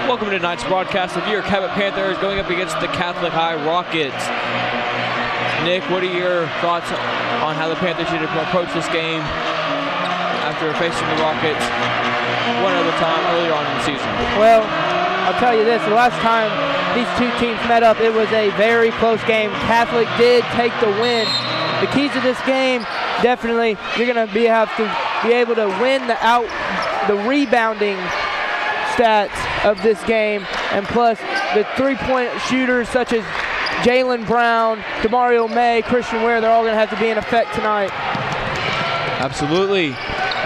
Welcome to tonight's broadcast of your Cabot Panthers going up against the Catholic High Rockets. Nick, what are your thoughts on how the Panthers should approach this game after facing the Rockets one other time earlier on in the season? Well, I'll tell you this, the last time these two teams met up, it was a very close game. Catholic did take the win. The keys to this game, definitely, you're going to have to be able to win the rebounding stats of this game, and plus the three-point shooters such as Jalen Brown, DeMario May, Christian Ware, they're all going to have to be in effect tonight. Absolutely.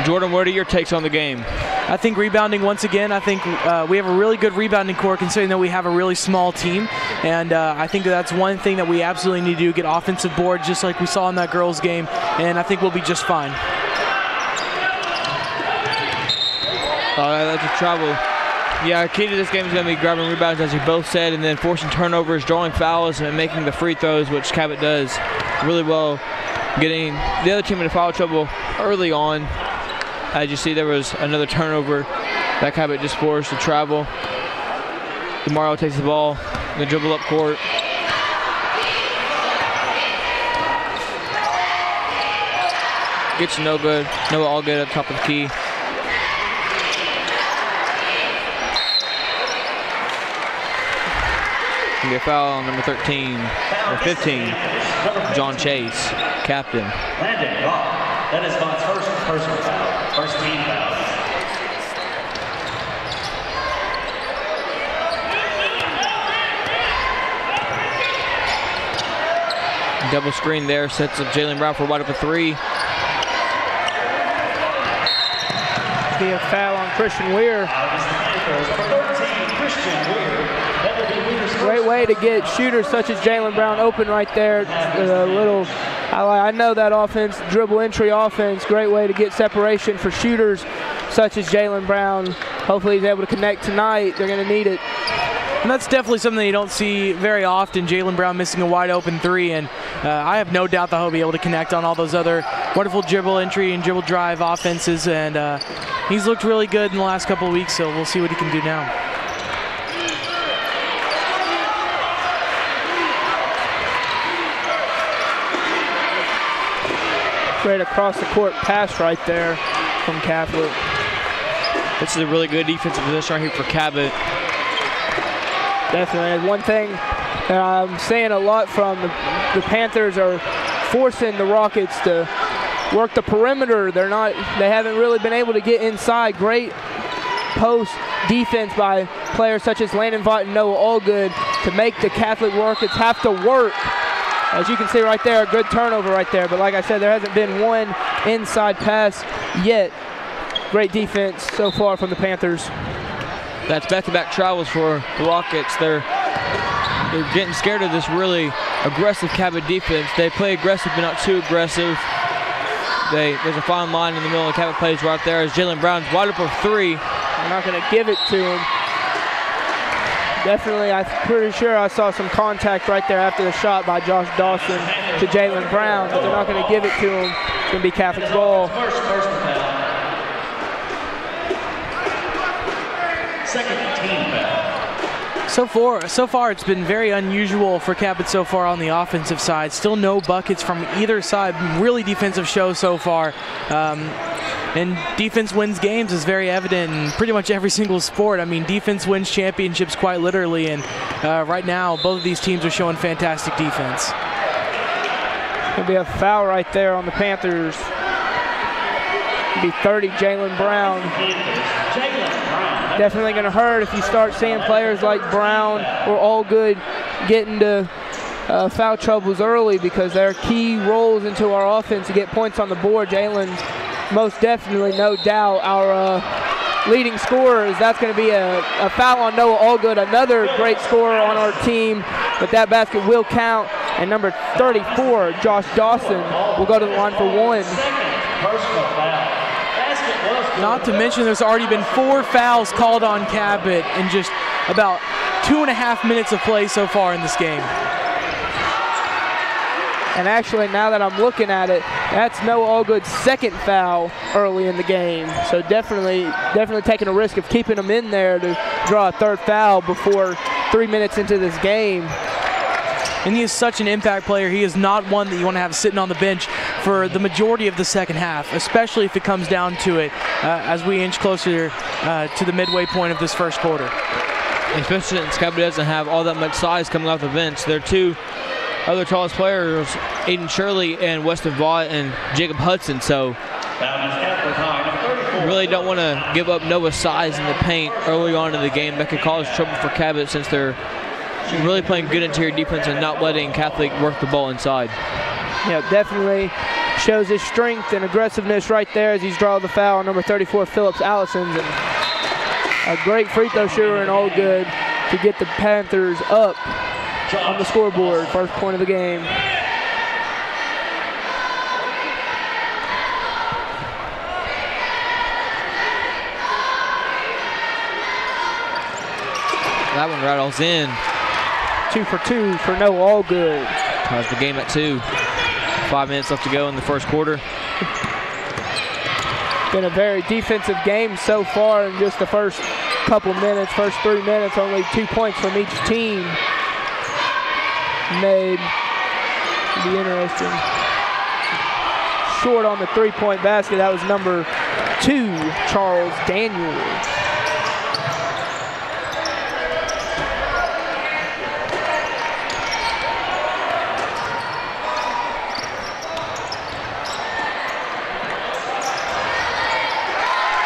Jordan, what are your takes on the game? I think rebounding, once again, I think we have a really good rebounding core considering that we have a really small team. And I think that's one thing that we absolutely need to do, get offensive boards just like we saw in that girls' game. And I think we'll be just fine. That's a trouble. Yeah, key to this game is going to be grabbing rebounds, as you both said, and then forcing turnovers, drawing fouls, and making the free throws, which Cabot does really well, getting the other team into foul trouble early on. As you see, there was another turnover that Cabot just forced to travel. DeMario takes the ball, the dribble up court. Gets no good, no all good up top of the key. Gonna be a foul on number 13, or 15, John Chase, captain. Landon Goff. That is Vaughn's first personal foul, first team foul. Double screen there, sets up Jalen Brown for a wide open three. Be a foul on Christian Ware. Great way to get shooters such as Jalen Brown open right there. I know that offense, dribble entry offense, great way to get separation for shooters such as Jalen Brown. Hopefully he's able to connect tonight. They're going to need it. And that's definitely something you don't see very often, Jalen Brown missing a wide open three. And I have no doubt that he'll be able to connect on all those other wonderful dribble entry and dribble drive offenses. And he's looked really good in the last couple of weeks, so we'll see what he can do now. Great across the court pass right there from Catholic. This is a really good defensive position right here for Cabot. Definitely. One thing that I'm saying a lot from the Panthers are forcing the Rockets to work the perimeter. They haven't really been able to get inside. Great post defense by players such as Landon Vaught and Noah Allgood to make the Catholic Rockets have to work. As you can see right there, a good turnover right there. But like I said, there hasn't been one inside pass yet. Great defense so far from the Panthers. That's back-to-back travels for the Rockets. They're getting scared of this really aggressive Cabot defense. They play aggressive, but not too aggressive. There's a fine line in the middle of the Cabot plays right there as Jalen Brown's wide open three. They're not going to give it to him. Definitely, I'm pretty sure I saw some contact right there after the shot by Josh Dawson to Jalen Brown, but they're not going to give it to him. It's going to be Catholic's ball. Second team foul. So far, it's been very unusual for Cabot so far on the offensive side. Still no buckets from either side. Really defensive show so far. And defense wins games is very evident in pretty much every single sport. I mean, defense wins championships quite literally, and right now, both of these teams are showing fantastic defense. Going to be a foul right there on the Panthers. It'll be 30, Jalen Brown. Definitely going to hurt if you start seeing players like Brown or Allgood get into foul troubles early, because they're key roles into our offense to get points on the board. Jalen's most definitely, no doubt, our leading scorer. That's going to be a foul on Noah Allgood, another great scorer on our team, but that basket will count. And number 34, Josh Dawson, will go to the line for one. Not to mention there's already been 4 fouls called on Cabot in just about 2.5 minutes of play so far in this game. And actually, now that I'm looking at it, that's Noah Allgood's second foul early in the game. So definitely taking a risk of keeping him in there to draw a third foul before 3 minutes into this game. And he is such an impact player. He is not one that you want to have sitting on the bench for the majority of the second half, especially if it comes down to it as we inch closer to the midway point of this first quarter. Especially since Cabot doesn't have all that much size coming off the bench. Their two other tallest players, Aiden Shirley and Weston Vaught and Jacob Hudson. So really don't want to give up Nova's size in the paint early on in the game. That could cause trouble for Cabot since they're really playing good interior defense and not letting Catholic work the ball inside. Yeah, definitely shows his strength and aggressiveness right there as he's drawn the foul on number 34, Phillips Allison. A great free throw shooter and all good to get the Panthers up on the scoreboard. First point of the game. That one rattles in. 2 for 2 for Noah Allgood. Ties the game at 2. 5 minutes left to go in the first quarter. Been a very defensive game so far in just the first couple minutes. First 3 minutes, only 2 points from each team made. It'll be interesting. Short on the three-point basket. That was number 2, Charles Daniels.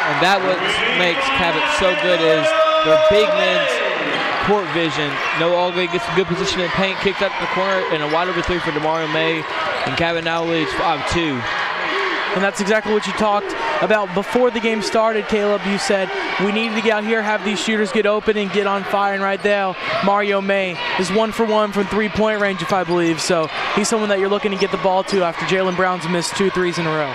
And that what makes Cabot so good is their big men's court vision. Noah Allgood gets a good position in paint, kicked up the corner, and a wide open 3 for DeMario May. And Cabot now leads 5-2. And that's exactly what you talked about before the game started, Caleb. You said we needed to get out here, have these shooters get open and get on fire. And right now, Mario May is 1 for 1 from three-point range, if I believe. So he's someone that you're looking to get the ball to after Jalen Brown's missed 2 threes in a row.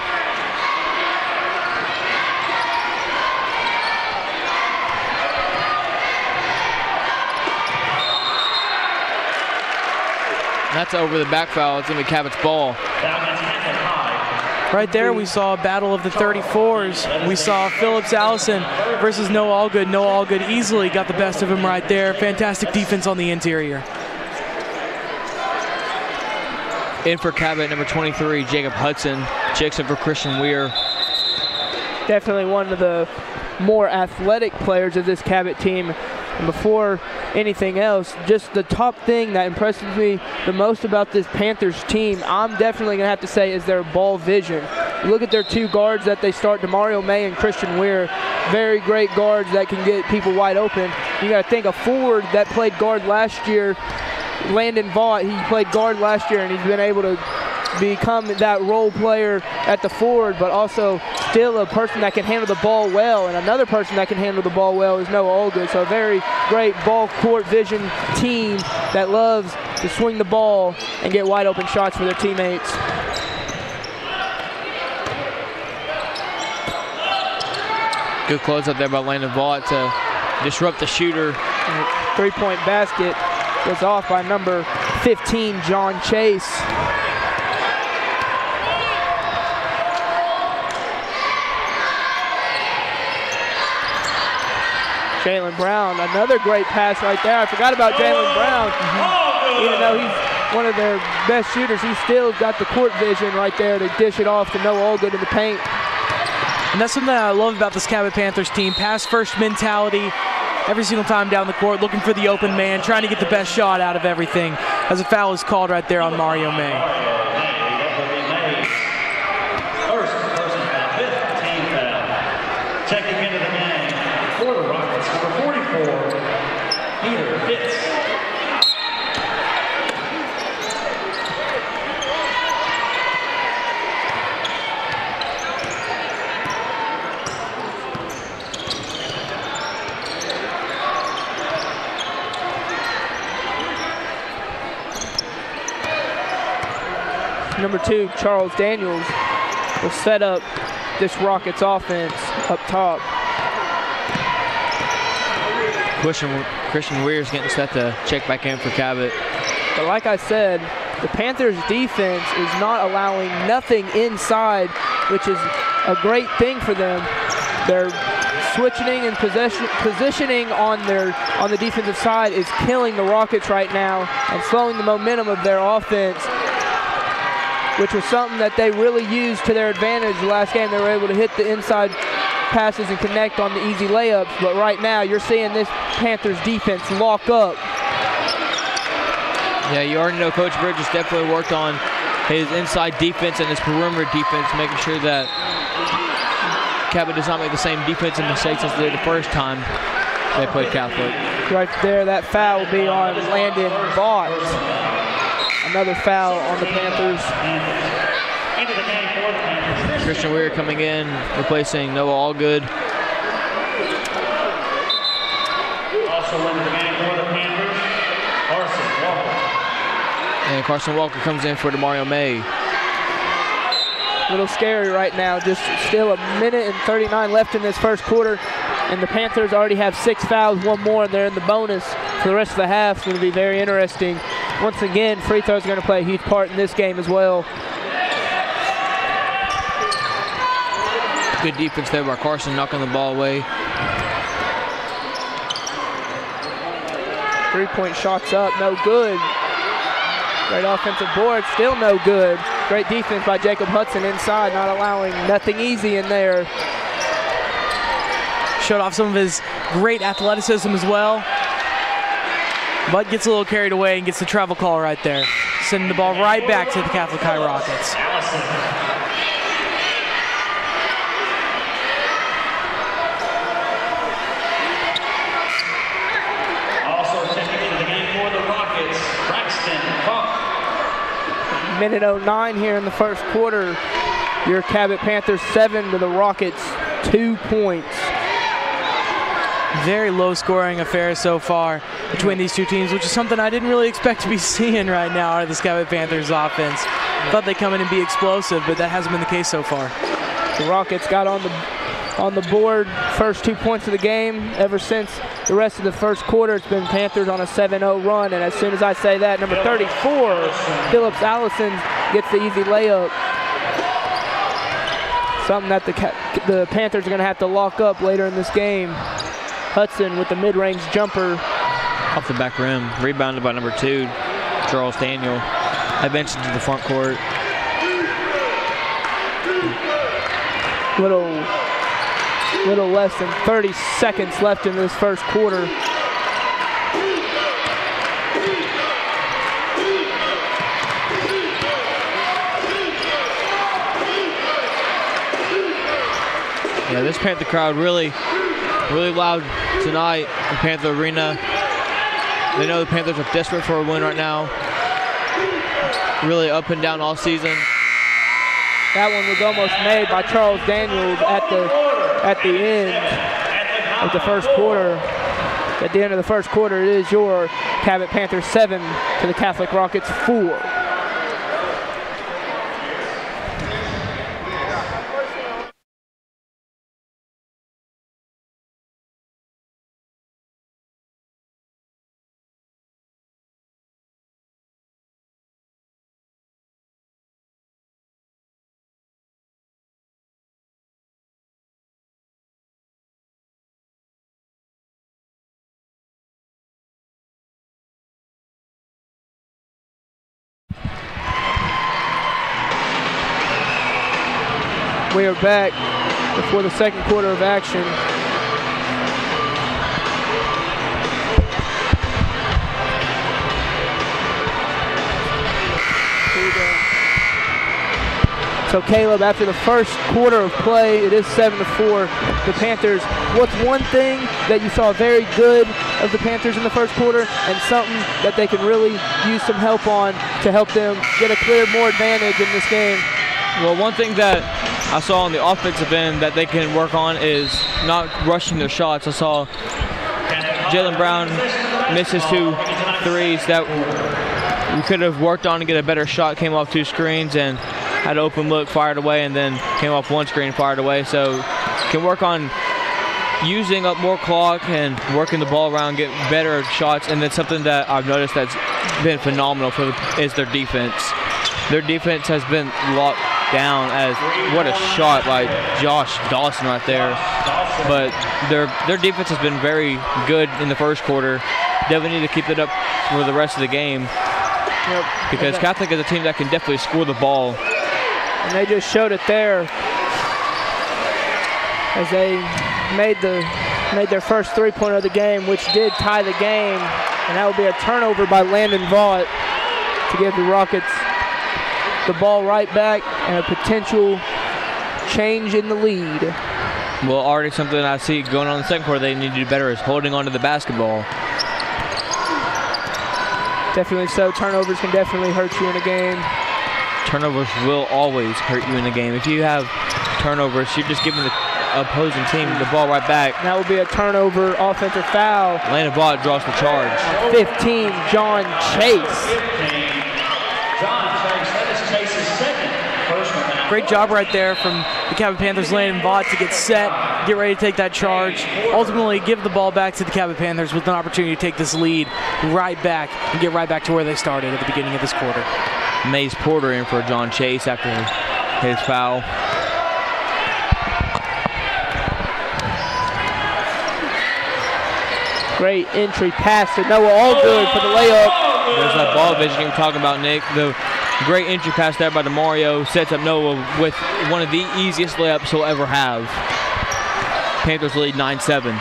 That's over the back foul. It's going to be Cabot's ball. Right there, we saw a battle of the 34s. We saw Phillips Allison versus Noah Allgood. Noah Allgood easily got the best of him right there. Fantastic defense on the interior. In for Cabot, number 23, Jacob Hudson. Checks in for Christian Weir. Definitely one of the more athletic players of this Cabot team. And before anything else, just the top thing that impresses me the most about this Panthers team, I'm definitely going to have to say, is their ball vision. Look at their 2 guards that they start, DeMario May and Christian Weir. Very great guards that can get people wide open. You got to think a forward that played guard last year, Landon Vaught, he played guard last year, and he's been able to become that role player at the forward, but also still a person that can handle the ball well. And another person that can handle the ball well is Noah Allgood. So a very great ball court vision team that loves to swing the ball and get wide open shots for their teammates. Good close up there by Landon Vaught to disrupt the shooter. Three-point basket was off by number 15, John Chase. Jalen Brown, another great pass right there. I forgot about Jalen Brown. Even though he's one of their best shooters, he's still got the court vision right there to dish it off to Noah Allgood in the paint. And that's something that I love about this Cabot Panthers team. Pass first mentality every single time down the court, looking for the open man, trying to get the best shot out of everything, as a foul is called right there on Mario May. First personal foul, 5th team foul. Checking into the game for the Rockets, number 44, Peter Fitz. Number 2, Charles Daniels, will set up this Rockets offense up top. Christian Weir's getting set to check back in for Cabot. But like I said, the Panthers defense is not allowing nothing inside, which is a great thing for them. They're switching and positioning on the defensive side is killing the Rockets right now and slowing the momentum of their offense, which was something that they really used to their advantage the last game. They were able to hit the inside passes and connect on the easy layups, but right now you're seeing this Panthers defense lock up. Yeah, you already know Coach Bridges definitely worked on his inside defense and his perimeter defense, making sure that Cabot does not make the same defensive mistakes as they did the first time they played Catholic. Right there, that foul will be on Landon Vaught. Another foul on the Panthers. Christian Weir coming in, replacing Noah Allgood. Also into the game for the Panthers, Carson Walker. And Carson Walker comes in for DeMario May. A little scary right now, just still 1:39 left in this first quarter, and the Panthers already have 6 fouls, 1 more, and they're in the bonus for the rest of the half. It's going to be very interesting. Once again, free throws are going to play a huge part in this game as well. Good defense there by Carson, knocking the ball away. 3-point shots up, no good. Great offensive board, still no good. Great defense by Jacob Hudson inside, not allowing nothing easy in there. Showed off some of his great athleticism as well, but gets a little carried away and gets the travel call right there, sending the ball right back to the Catholic High Rockets. Minute 09 here in the first quarter. Your Cabot Panthers 7 to the Rockets 2 points. Very low scoring affair so far between these two teams, which is something I didn't really expect to be seeing right now out of this Cabot Panthers offense. Thought they'd come in and be explosive, but that hasn't been the case so far. The Rockets got on the board first 2 points of the game. Ever since the rest of the first quarter, it's been Panthers on a 7-0 run, and as soon as I say that, number 34, Phillips Allison, gets the easy layup. Something that the Panthers are going to have to lock up later in this game. Hudson with the mid-range jumper. Off the back rim, rebounded by number 2, Charles Daniel. I mentioned to the front court. Little less than 30 seconds left in this first quarter. Yeah, this Panther crowd really loud tonight in Panther Arena. They know the Panthers are desperate for a win right now. Really up and down all season. That one was almost made by Charles Daniels at the end of the first quarter. At the end of the first quarter, it is your Cabot Panthers 7 to the Catholic Rockets 4. We are back before the second quarter of action. So Caleb, after the first quarter of play, it is 7-4. The Panthers, what's one thing that you saw very good of the Panthers in the first quarter and something that they can really use some help on to help them get a clear more advantage in this game? Well, one thing that I saw on the offensive end that they can work on is not rushing their shots. I saw Jalen Brown miss his 2 threes that we could have worked on to get a better shot. Came off 2 screens and had an open look, fired away, and then came off 1 screen, fired away. So can work on using up more clock and working the ball around, get better shots. And then something that I've noticed that's been phenomenal is their defense. Their defense has been down, as what a shot by Josh Dawson right there. But their defense has been very good in the first quarter. Definitely need to keep it up for the rest of the game. Yep. Because Catholic is a team that can definitely score the ball. And they just showed it there as they made their first three-pointer of the game, which did tie the game. And that will be a turnover by Landon Vaught to give the Rockets the ball right back and a potential change in the lead. Well, already something I see going on in the second quarter they need to do better is holding on to the basketball. Definitely so. Turnovers can definitely hurt you in a game. Turnovers will always hurt you in the game. If you have turnovers, you're just giving the opposing team the ball right back. That will be a turnover, offensive foul. Landon Vaught draws the charge. 15, John Chase. John Chase, that is Chase's second personal foul. Great job right there from the Cabot Panthers, Landon Vaught, to get set, get ready to take that charge, ultimately give the ball back to the Cabot Panthers with an opportunity to take this lead right back and get right back to where they started at the beginning of this quarter. Mays Porter in for John Chase after his foul. Great entry pass to Noah Allgood for the layup. There's that ball vision you were talking about, Nick. The great entry pass there by DeMario sets up Noah with one of the easiest layups he'll ever have. Panthers lead 9-7.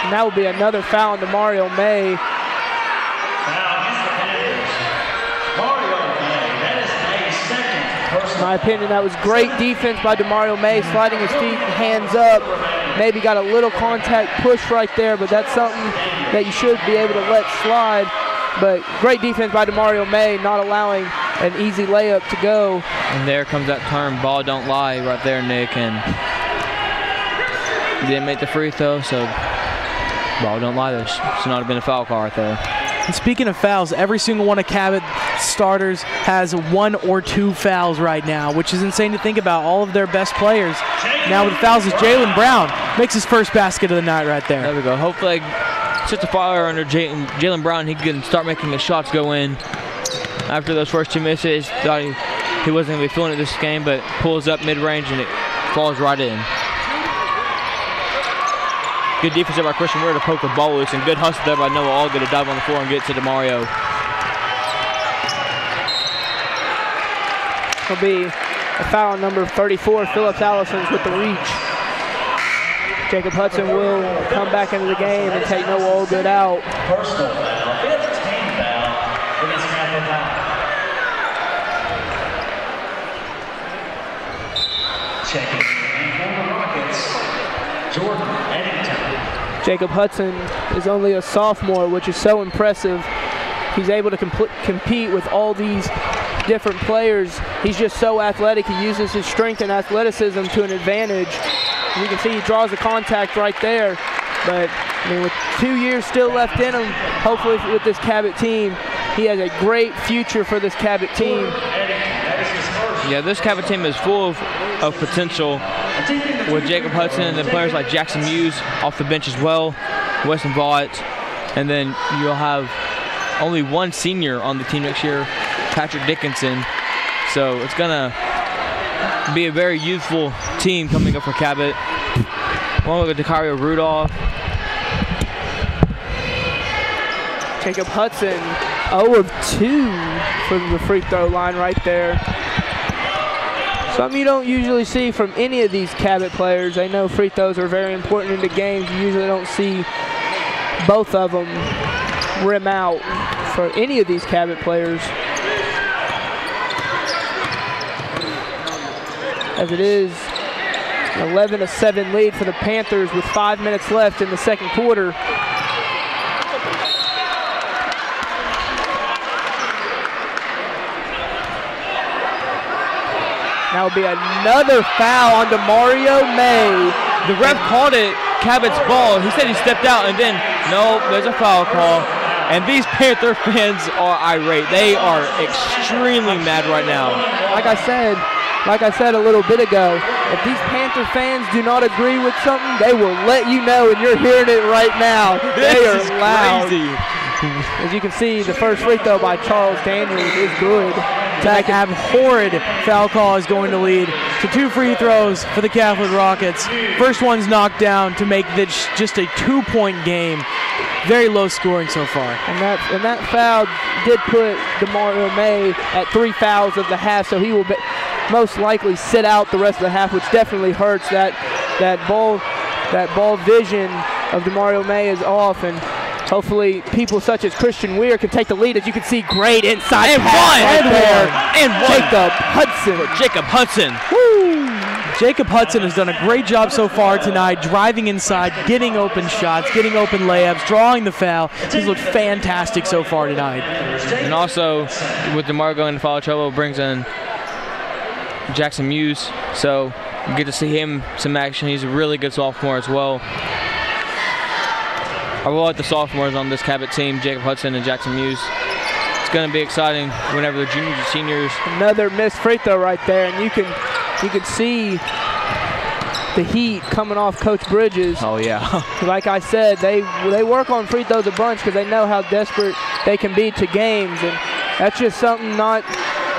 And that will be another foul on Mario May. Foul against the Panthers. Mario May, that is May's second personal. In my opinion, that was great defense by DeMario May, sliding his feet, hands up. Maybe got a little contact push right there, but that's something that you should be able to let slide. But great defense by DeMario May, not allowing an easy layup to go. And there comes that term, ball don't lie, right there, Nick. And he didn't make the free throw, so ball don't lie. There should not have been a foul call right there. And speaking of fouls, every single one of Cabot starters has 1 or 2 fouls right now, which is insane to think about. All of their best players now with fouls is Jalen Brown. Makes his first basket of the night right there. There we go. Hopefully sets a fire under Jalen Brown. He can start making his shots go in. After those first 2 misses, thought he wasn't going to be feeling it this game, but pulls up mid-range and it falls right in. Good defense there by Christian Weir to poke the ball loose, and good hustle there by Noah Allgood to dive on the floor and get to DeMario. Will be a foul on number 34, Phillips Allison's with the reach. Jacob Hudson will come back into the game and take Noah Allgood out. Personal foul, 5th team foul against Catholic High. Checking in for the Rockets, Jordan Eddington. Jacob Hudson is only a sophomore, which is so impressive. He's able to compete with all these different players. He's just so athletic. He uses his strength and athleticism to an advantage. And you can see he draws the contact right there. But I mean, with 2 years still left in him, hopefully with this Cabot team, he has a great future for this Cabot team. Yeah, this Cabot team is full of potential with Jacob Hudson and then players like Jackson Muse off the bench as well, Weston Vaught, and then you'll have only 1 senior on the team next year, Patrick Dickinson. So it's gonna be a very youthful team coming up for Cabot. One with Dakario Rudolph. Jacob Hudson 0 of 2 from the free throw line right there. Something you don't usually see from any of these Cabot players. I know free throws are very important in the games. You usually don't see both of them rim out for any of these Cabot players. As it is an 11-7 lead for the Panthers with 5 minutes left in the second quarter. That will be another foul on DeMario May. The ref called it Cabot's ball. He said he stepped out, and then, no, there's a foul call. And these Panther fans are irate. They are extremely mad right now. Like I said a little bit ago, if these Panther fans do not agree with something, they will let you know, and you're hearing it right now. They are loud. Crazy. As you can see, the first free throw by Charles Daniels is good. That abhorred foul call is going to lead to 2 free throws for the Catholic Rockets. First one's knocked down to make this just a 2-point game. Very low scoring so far. And that foul did put DeMario May at 3 fouls of the half, so he will most likely sit out the rest of the half, which definitely hurts. That ball vision of DeMario May is off, and hopefully people such as Christian Weir can take the lead. As you can see, great inside And pass one! right there. And one! Jacob Hudson. Jacob Hudson. Woo! Jacob Hudson has done a great job so far tonight, driving inside, getting open shots, getting open layups, drawing the foul. He's looked fantastic so far tonight. And also, with DeMar going into foul trouble, brings in Jackson Muse. So you get to see him some action. He's a really good sophomore as well. I really like the sophomores on this Cabot team, Jacob Hudson and Jackson Muse. It's going to be exciting whenever the juniors and seniors. Another missed free throw right there, and you can see the heat coming off Coach Bridges. Oh, yeah. Like I said, they work on free throws a bunch because they know how desperate they can be to games, and that's just something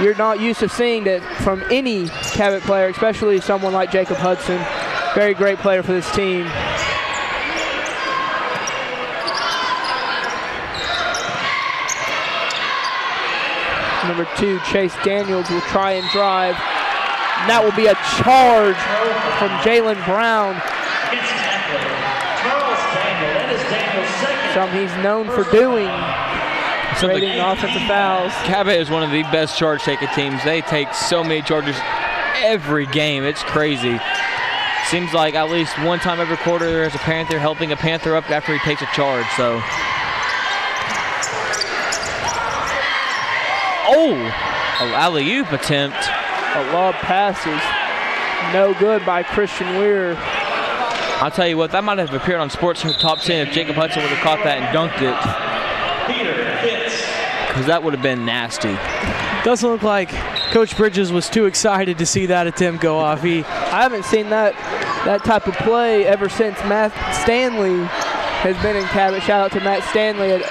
you're not used to seeing that from any Cabot player, especially someone like Jacob Hudson. Very great player for this team. Number 2, Chase Daniels will try and drive. And that will be a charge from Jalen Brown. Something he's known for doing. Creating offensive fouls. Cabot is one of the best charge-taking teams. They take so many charges every game. It's crazy. Seems like at least one time every quarter there's a Panther helping a Panther up after he takes a charge. So. Oh, an alley-oop attempt. A lob passes. No good by Christian Weir. I'll tell you what, that might have appeared on Sports Top 10 if Jacob Hudson would have caught that and dunked it. Because that would have been nasty. Doesn't look like Coach Bridges was too excited to see that attempt go off. I haven't seen that type of play ever since Matt Stanley has been in Cabot. Shout out to Matt Stanley at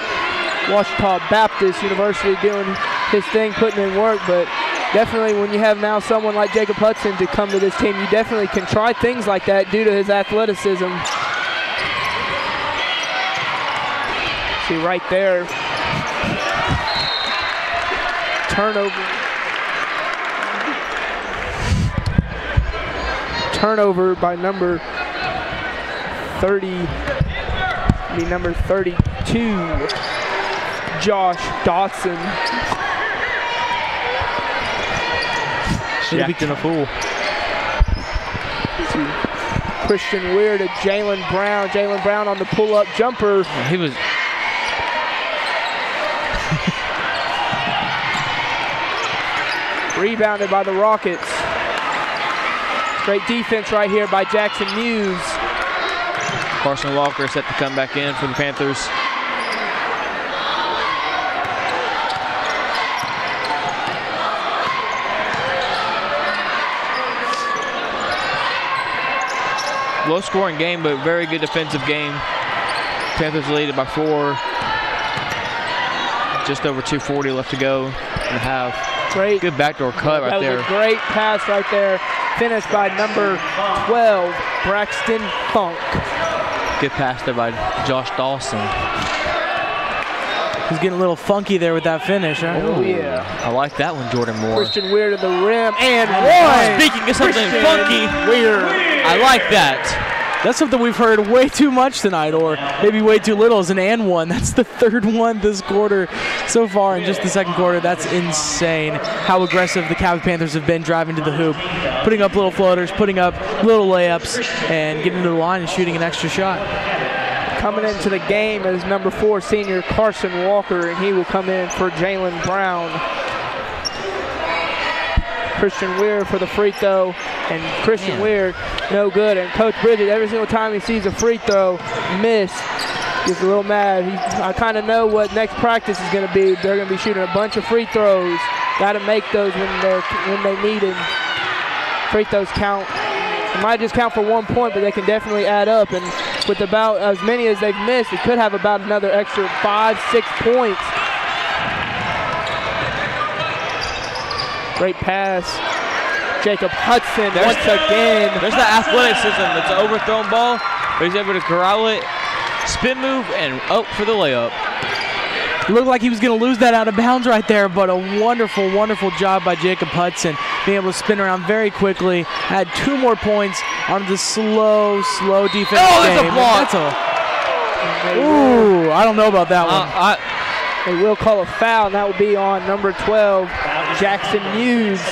Ouachita Baptist University doing his thing, putting in work, but definitely when you have now someone like Jacob Hudson to come to this team, you definitely can try things like that due to his athleticism. See right there. Turnover by number 32, Josh Dawson. She's acting a fool. Christian Weir to Jalen Brown. Jalen Brown on the pull-up jumper. He was. Rebounded by the Rockets. Great defense right here by Jackson Muse. Carson Walker set to come back in for the Panthers. Low scoring game, but very good defensive game. Panthers lead it by 4. Just over 2:40 left to go in the half. Great. Good backdoor cut right there. That was a great pass right there. Finished by number 12, Braxton Funk. Good pass there by Josh Dawson. He's getting a little funky there with that finish, huh? Oh, yeah. I like that one, Jordan Moore. Christian Weir to the rim, and one! Speaking of something Christian funky, Weir. I like that. That's something we've heard way too much tonight, or maybe way too little, is an and one. That's the third one this quarter so far in just the second quarter. That's insane how aggressive the Cabot Panthers have been driving to the hoop, putting up little floaters, putting up little layups, and getting to the line and shooting an extra shot. Coming into the game is number 4 senior Carson Walker, and he will come in for Jalen Brown. Christian Weir for the free throw, and Christian Weir no good. And Coach Bridges, every single time he sees a free throw miss, He's a little mad. I kind of know what next practice is going to be. They're going to be shooting a bunch of free throws. Got to make those when they need them. Free throws count. It might just count for 1 point, but they can definitely add up. And with about as many as they've missed, it could have about another extra 5-6 points. Great pass. Jacob Hudson once again. There's that athleticism. It's an overthrown ball, but he's able to corral it, spin move, and for the layup. Looked like he was going to lose that out of bounds right there, but a wonderful, wonderful job by Jacob Hudson, being able to spin around very quickly, had 2 more points on the slow defense game. Oh, there's a block. Ooh, I don't know about that one. They will call a foul, and that will be on number 12, Jackson Hughes.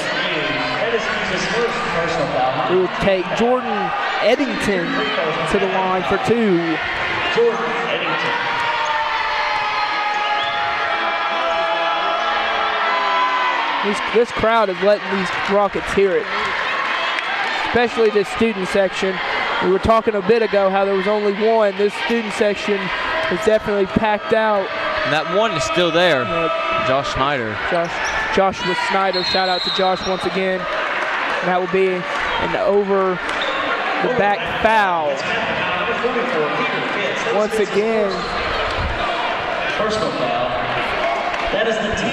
We will take Jordan Eddington to the line for 2. Jordan Eddington. This crowd is letting these Rockets hear it, especially this student section. We were talking a bit ago how there was only one. This student section is definitely packed out. And that one is still there. Josh Snyder. Joshua Snyder. Shout out to Josh once again. And that will be an over the back foul. Once again. Personal foul. That is the team.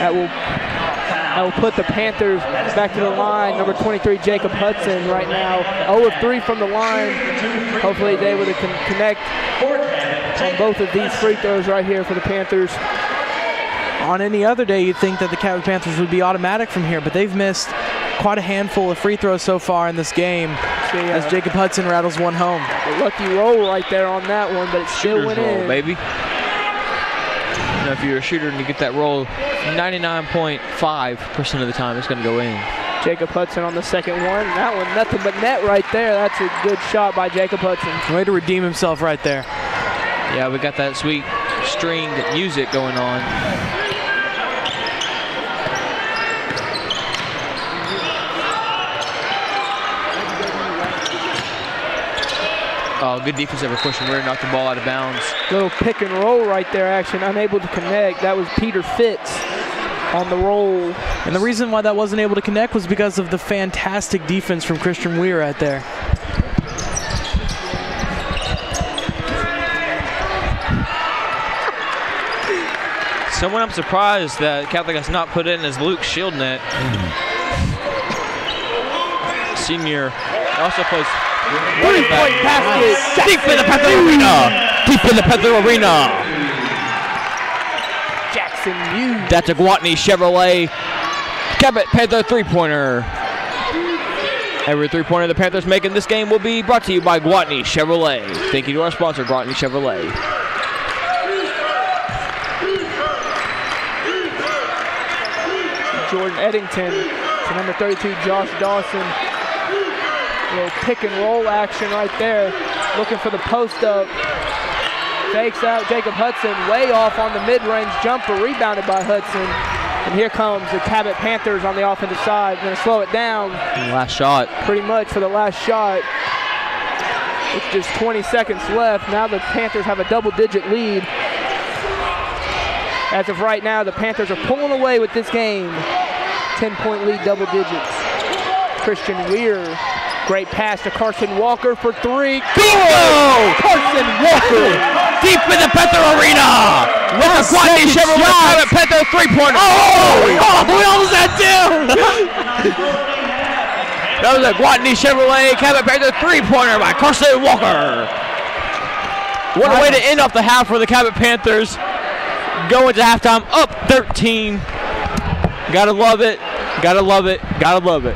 That will put the Panthers back to the line. Number 23, Jacob Hudson, right now 0 of 3 from the line. Hopefully he's able to connect on both of these free throws right here for the Panthers. On any other day, you'd think that the Cabot Panthers would be automatic from here, but they've missed quite a handful of free throws so far in this game as Jacob Hudson rattles one home. A lucky roll right there on that one, but it still went in. Baby. You know, if you're a shooter and you get that roll, 99.5% of the time it's going to go in. Jacob Hudson on the second one. That one, nothing but net right there. That's a good shot by Jacob Hudson. Way to redeem himself right there. Yeah, we got that sweet stringed music going on. Oh, good defense ever pushing. We're knocked the ball out of bounds. Little pick and roll right there action, unable to connect. That was Peter Fitz on the roll. And the reason why that wasn't able to connect was because of the fantastic defense from Christian Weir right there. Someone I'm surprised that Catholic has not put in is Luke Shieldnet. Senior also plays Three-point basket. Deep in the Panther Arena. Deep in the Panther Arena. Jackson Hughes. That's a Gwatney Chevrolet Cabot Panther three-pointer. Every three-pointer the Panthers make in this game will be brought to you by Gwatney Chevrolet. Thank you to our sponsor, Gwatney Chevrolet. Jordan Eddington to number 32, Josh Dawson. A little pick and roll action right there. Looking for the post up. Fakes out Jacob Hudson, way off on the mid-range jumper, rebounded by Hudson. And here comes the Cabot Panthers on the offensive side. Going to slow it down. Last shot. Pretty much for the last shot. With just 20 seconds left. Now the Panthers have a double-digit lead. As of right now, the Panthers are pulling away with this game. 10-point lead, double digits. Christian Weir. Great pass to Carson Walker for 3. Go! Carson Walker! Deep in the Panther Arena! With the Gwatney Chevrolet Cabot Panther three-pointer. Oh! We almost had two! That was a Gwatney Chevrolet Cabot Panther three-pointer by Carson Walker. What a way to end off the half for the Cabot Panthers. Going to halftime up 13. Gotta love it. Gotta love it. Gotta love it.